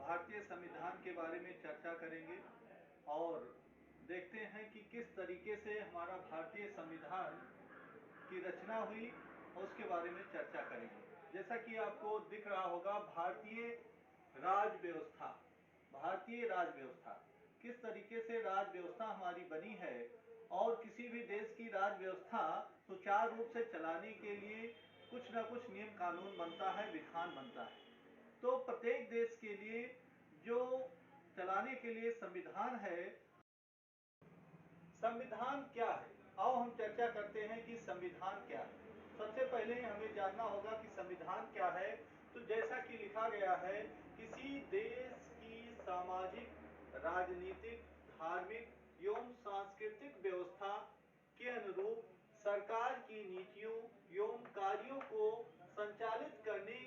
भारतीय संविधान के बारे में चर्चा करेंगे और देखते हैं कि किस तरीके से हमारा भारतीय संविधान की रचना हुई और उसके बारे में चर्चा करेंगे। जैसा कि आपको दिख रहा होगा, राज व्यवस्था भारतीय राज व्यवस्था किस तरीके से राज व्यवस्था हमारी बनी है। और किसी भी देश की राज व्यवस्था सुचारू रूप से चलाने के लिए कुछ ना कुछ नियम कानून बनता है, विधान बनता है। तो प्रत्येक देश के लिए जो चलाने के लिए संविधान है। संविधान क्या है, आओ हम चर्चा करते हैं कि संविधान क्या है। सबसे पहले हमें जानना होगा कि संविधान क्या है। तो जैसा कि लिखा गया है, किसी देश की सामाजिक, राजनीतिक, धार्मिक एवं सांस्कृतिक व्यवस्था के अनुरूप सरकार की नीतियों एवं कार्यों को संचालित करने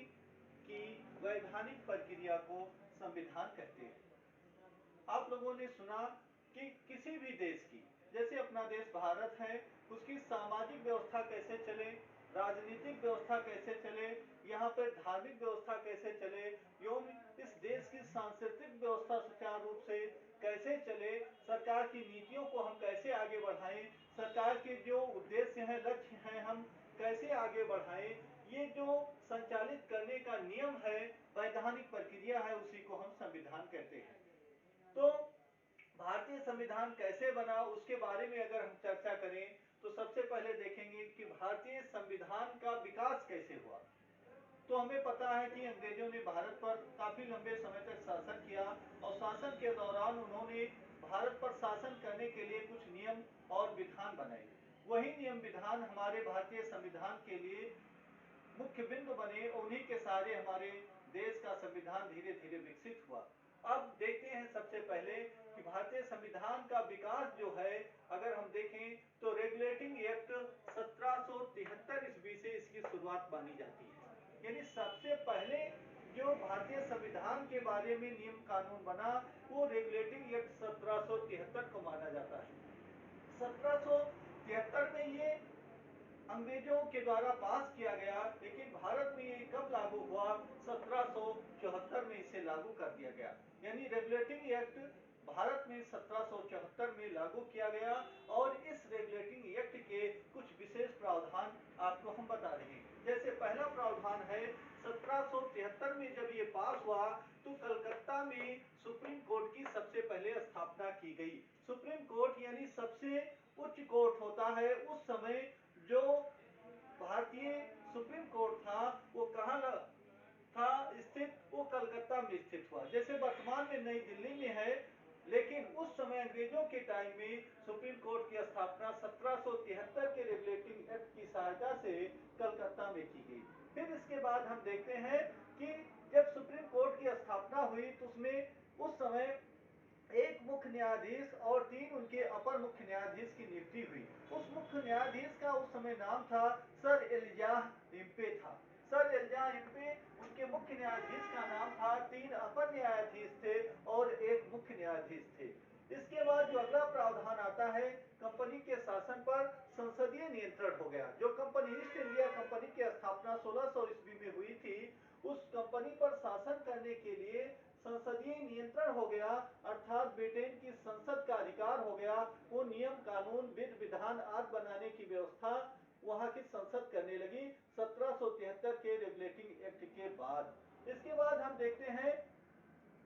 की वैधानिक प्रक्रिया को संविधान कहते हैं। आप लोगों ने सुना कि किसी भी देश की, जैसे अपना देश भारत है, उसकी सामाजिक व्यवस्था कैसे चले, राजनीतिक व्यवस्था कैसे चले, यहाँ पर धार्मिक व्यवस्था कैसे चले एवं इस देश की सांस्कृतिक व्यवस्था सुचारू रूप से कैसे चले, सरकार की नीतियों को हम कैसे आगे बढ़ाएं, सरकार के जो उद्देश्य हैं, लक्ष्य हैं, हम कैसे आगे बढ़ाएं, ये जो संचालित करने का नियम है, वैधानिक प्रक्रिया है, उसी को हम संविधान कहते हैं। तो भारतीय संविधान कैसे बना, उसके बारे में अगर हम चर्चा करें तो सबसे पहले देखेंगे कि भारतीय संविधान का विकास कैसे हुआ। तो हमें पता है कि अंग्रेजों ने भारत पर काफ़ी लंबे समय तक शासन किया और शासन के दौरान उन्होंने भारत पर शासन करने के लिए कुछ नियम और विधान बनाए। वही नियम विधान हमारे भारतीय संविधान के लिए मुख्य बिंदु बने, उन्हीं के सहारे हमारे देश का संविधान धीरे धीरे विकसित हुआ। अब देखते हैं सबसे पहले कि भारतीय संविधान का विकास जो है, अगर हम देखें तो रेगुलेटिंग एक्ट 1773 ईस्वी से इसकी शुरुआत मानी जाती है। यानी सबसे पहले जो भारतीय संविधान के बारे में नियम कानून बना, वो रेगुलेटिंग एक्ट 1773 को माना जाता है। 1773 में ये अंग्रेजों के द्वारा पास किया गया, लेकिन भारत में ये कब लागू हुआ, 1774 में इसे लागू कर दिया गया। यानी रेगुलेटिंग एक्ट भारत में 1774 में लागू किया गया। और इस रेगुलेटिंग एक्ट के कुछ विशेष प्रावधान आपको हम बता रहे हैं। जैसे पहला प्रावधान है, 1773 में जब ये पास हुआ तो कलकत्ता में सुप्रीम कोर्ट की सबसे पहले स्थापना की गई। सुप्रीम कोर्ट यानी सबसे उच्च कोर्ट होता है। उस समय जो भारतीय सुप्रीम कोर्ट था वो कहाँ था स्थित, वो कलकत्ता में स्थित हुआ। जैसे वर्तमान में नई दिल्ली में है, लेकिन उस समय अंग्रेजों के टाइम में सुप्रीम कोर्ट की स्थापना 1773 के रेगुलेटिंग एक्ट की सहायता से कलकत्ता में की गई। फिर इसके बाद हम देखते हैं कि जब सुप्रीम कोर्ट की स्थापना हुई तो उसमें उस समय एक मुख्य न्यायाधीश और 3 उनके अपर मुख्य न्यायाधीश की नियुक्ति हुई। उस मुख्य न्यायाधीश का उस समय नाम था सर एलिजाह इम्पे था। सर एलिजाह इम्पे उनके मुख्य न्यायाधीश का नाम था। 3 अपर न्यायाधीश थे और एक मुख्य न्यायाधीश थे। इसके बाद जो अगला प्रावधान आता है, कंपनी के शासन पर संसदीय नियंत्रण हो गया। जो कंपनी ईस्ट इंडिया कंपनी की स्थापना 1600 ईस्वी में हुई थी, उस कंपनी पर शासन करने के लिए संसदीय नियंत्रण हो गया, अर्थात ब्रिटेन की संसद का अधिकार हो गया। वो नियम कानून विधि विधान आदि बनाने की व्यवस्था वहाँ की संसद करने लगी 1773 के रेगुलेटिंग एक्ट के बाद। इसके बाद हम देखते हैं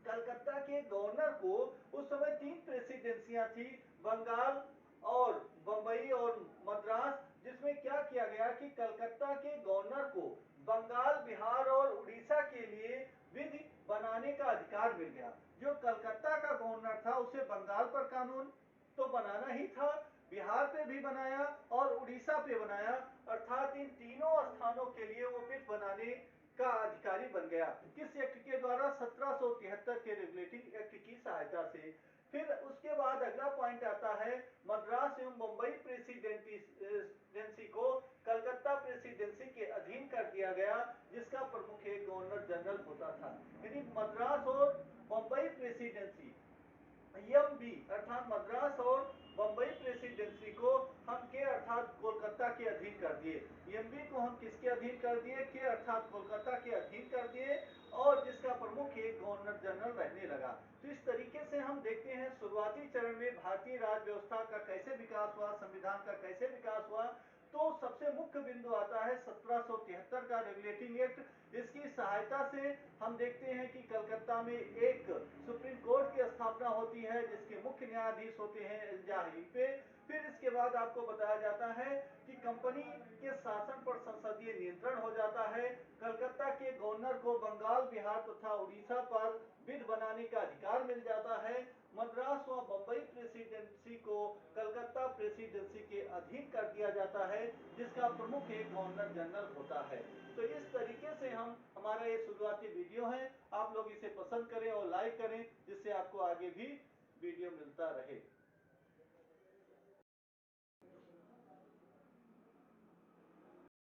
कलकत्ता के गवर्नर को, उस समय 3 प्रेसिडेंसियां थी, बंगाल और बंबई और मद्रास, जिसमें क्या किया गया कि कलकत्ता के गवर्नर को बंगाल, बिहार और उड़ीसा के लिए विधि बनाने का अधिकार मिल गया। जो कलकत्ता का गवर्नर था उसे बंगाल पर कानून तो बनाना ही था, बिहार पे भी बनाया और उड़ीसा पे बनाया, अर्थात इन तीनों स्थानों के लिए वो विधि बनाने का अधिकारी बन गया। किस एक्ट के द्वारा, 1773 के रेगुलेटिंग एक्ट की सहायता से। फिर उसके बाद अगला पॉइंट आता है, मद्रास एवं मुंबई प्रेसिडेंसी को कलकत्ता प्रेसिडेंसी के अधीन कर दिया गया, जिसका प्रमुख एक गवर्नर जनरल होता था। यानी मद्रास और मुंबई प्रेसिडेंसी, एमबी अर्थात मद्रास और बम्बई प्रेसिडेंसी को हम के अर्थात कोलकाता के अधीन कर दिए। एमबी को हम किसके अधीन कर दिए, के अर्थात कोलकाता के अधीन कर दिए, और जिसका प्रमुख एक गवर्नर जनरल रहने गया। तो इस तरीके से हम देखते हैं शुरुआती चरण में भारतीय राज व्यवस्था का कैसे विकास हुआ, संविधान का कैसे विकास हुआ। तो सबसे मुख्य बिंदु आता है 1773 का रेगुलेटिंग एक्ट। इसकी सहायता से हम देखते हैं कि कलकत्ता में एक सुप्रीम कोर्ट की स्थापना होती है जिसके मुख्य न्यायाधीश होते हैं एलिजा हिम्पे। फिर इसके बाद आपको बताया जाता है कि कंपनी के शासन पर संसदीय नियंत्रण हो जाता है। कलकत्ता के गवर्नर को बंगाल, बिहार तथा उड़ीसा पर विध बनाने का अधिकार मिल जाता है। मद्रास व बंबई प्रेसिडेंसी को कलकत्ता प्रेसिडेंसी के अधीन कर दिया जाता है, जिसका प्रमुख एक गवर्नर जनरल होता है। तो इस तरीके से हमारा ये शुरुआती वीडियो है। आप लोग इसे पसंद करें और लाइक करें, जिससे आपको आगे भी वीडियो मिलता रहे।